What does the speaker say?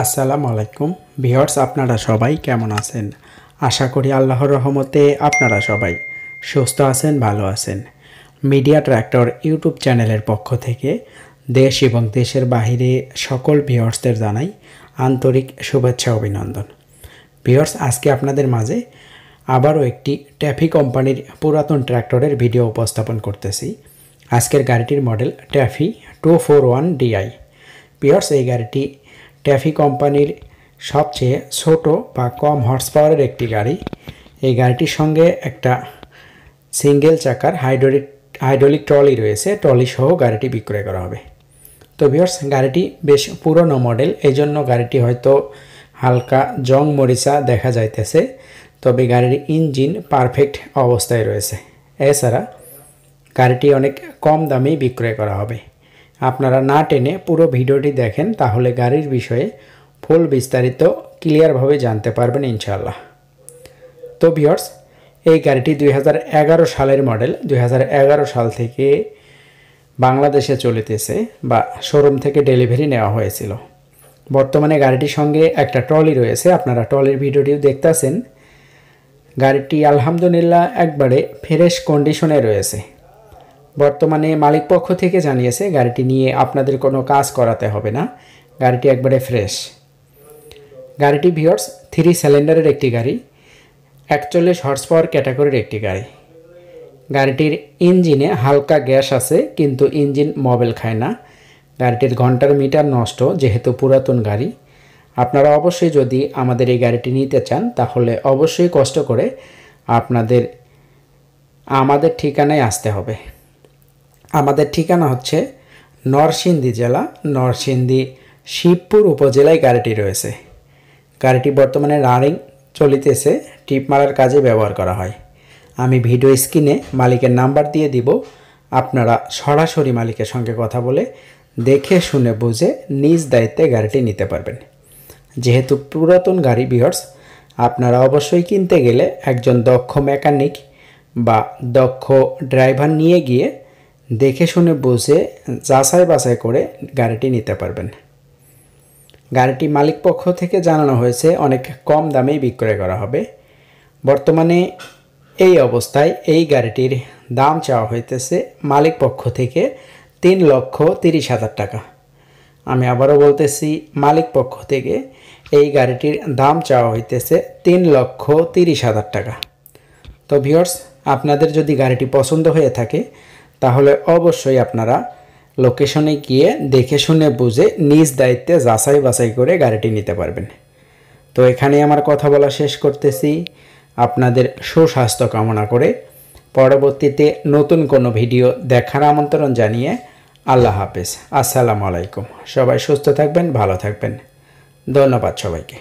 আসসালামু আলাইকুম ভিউয়ার্স, আপনারা সবাই কেমন আছেন? আশা করি আল্লাহর রহমতে আপনারা সবাই সুস্থ আছেন, ভালো আছেন। মিডিয়া ট্র্যাক্টর ইউটিউব চ্যানেলের পক্ষ থেকে দেশ এবং দেশের বাহিরে সকল ভিউয়ার্সদের জানাই আন্তরিক শুভেচ্ছা অভিনন্দন। ভিউয়ার্স, আজকে আপনাদের মাঝে আবারও একটি ট্যাফি কোম্পানির পুরাতন ট্র্যাক্টরের ভিডিও উপস্থাপন করতেছি। আজকের গাড়িটির মডেল ট্যাফি 241 DI। ভিউয়ার্স, এই গাড়িটি ট্যাফি কোম্পানির সবচেয়ে ছোট বা কম হর্স পাওয়ারের একটি গাড়ি। এই গাড়িটির সঙ্গে একটা সিঙ্গেল চাকার হাইড্রোলিক ট্রলি রয়েছে। ট্রলি সহ গাড়িটি বিক্রয় করা হবে। তো ভিউয়ার্স, গাড়িটি বেশ পুরনো মডেল, এই জন্য গাড়িটি হয়তো হালকা জং মরিচা দেখা যাইতেছে, তবে গাড়ির ইঞ্জিন পারফেক্ট অবস্থায় রয়েছে। এছাড়া গাড়িটি অনেক কম দামেই বিক্রয় করা হবে। আপনারা না টেনে পুরো ভিডিওটি দেখেন, তাহলে গাড়ির বিষয়ে ফুল বিস্তারিত ক্লিয়ারভাবে জানতে পারবেন ইনশাআল্লাহ। তো ভিউয়ার্স, এই গাড়িটি 2011 সালের মডেল। 2011 সাল থেকে বাংলাদেশে চলিতেছে বা শোরুম থেকে ডেলিভারি নেওয়া হয়েছিল। বর্তমানে গাড়িটির সঙ্গে একটা ট্রলি রয়েছে, আপনারা ট্রলির ভিডিওটিও দেখতেছেন। গাড়িটি আলহামদুলিল্লাহ একবারে ফ্রেশ কন্ডিশনে রয়েছে। বর্তমানে মালিক পক্ষ থেকে জানিয়েছে গাড়িটি নিয়ে আপনাদের কোনো কাজ করাতে হবে না, গাড়িটি একবারে ফ্রেশ। গাড়িটি ভিউয়ার্স 3 সিলিন্ডারের একটি গাড়ি, 41 হর্স পাওয়ার ক্যাটাগরির একটি গাড়ি। গাড়িটির ইঞ্জিনে হালকা গ্যাস আছে, কিন্তু ইঞ্জিন মোবিল খায় না। গাড়িটির ঘন্টার মিটার নষ্ট, যেহেতু পুরাতন গাড়ি। আপনারা অবশ্যই যদি আমাদের এই গাড়িটি নিতে চান, তাহলে অবশ্যই কষ্ট করে আমাদের ঠিকানায় আসতে হবে। আমাদের ঠিকানা হচ্ছে নরসিংদী জেলা, নরসিংদী শিবপুর উপজেলায় গাড়িটি রয়েছে। গাড়িটি বর্তমানে রানিং চলিতেছে, টিপ মারার কাজে ব্যবহার করা হয়। আমি ভিডিও স্ক্রিনে মালিকের নাম্বার দিয়ে দিব, আপনারা সরাসরি মালিকের সঙ্গে কথা বলে দেখে শুনে বুঝে নিজ দায়িত্বে গাড়িটি নিতে পারবেন। যেহেতু পুরাতন গাড়ি ভিউয়ার্স, আপনারা অবশ্যই কিনতে গেলে একজন দক্ষ মেকানিক বা দক্ষ ড্রাইভার নিয়ে গিয়ে দেখে শুনে বুঝে যাচাই বাছাই করে গাড়িটি নিতে পারবেন। গাড়িটি মালিক পক্ষ থেকে জানানো হয়েছে অনেক কম দামেই বিক্রয় করা হবে। বর্তমানে এই অবস্থায় এই গাড়িটির দাম চাওয়া হইতেছে মালিক পক্ষ থেকে 3,30,000 টাকা। আমি আবারও বলতেছি, মালিক পক্ষ থেকে এই গাড়িটির দাম চাওয়া হইতেছে 3,30,000 টাকা। তো ভিউয়ার্স, আপনাদের যদি গাড়িটি পছন্দ হয়ে থাকে, তাহলে অবশ্যই আপনারা লোকেশনে গিয়ে দেখে শুনে বুঝে নিজ দায়িত্বে যাচাই বাছাই করে গাড়িটি নিতে পারবেন। তো এখানেই আমার কথা বলা শেষ করতেছি, আপনাদের সুস্বাস্থ্য কামনা করে পরবর্তীতে নতুন কোনো ভিডিও দেখার আমন্ত্রণ জানিয়ে আল্লাহ হাফেজ। আসসালামু আলাইকুম। সবাই সুস্থ থাকবেন, ভালো থাকবেন। ধন্যবাদ সবাইকে।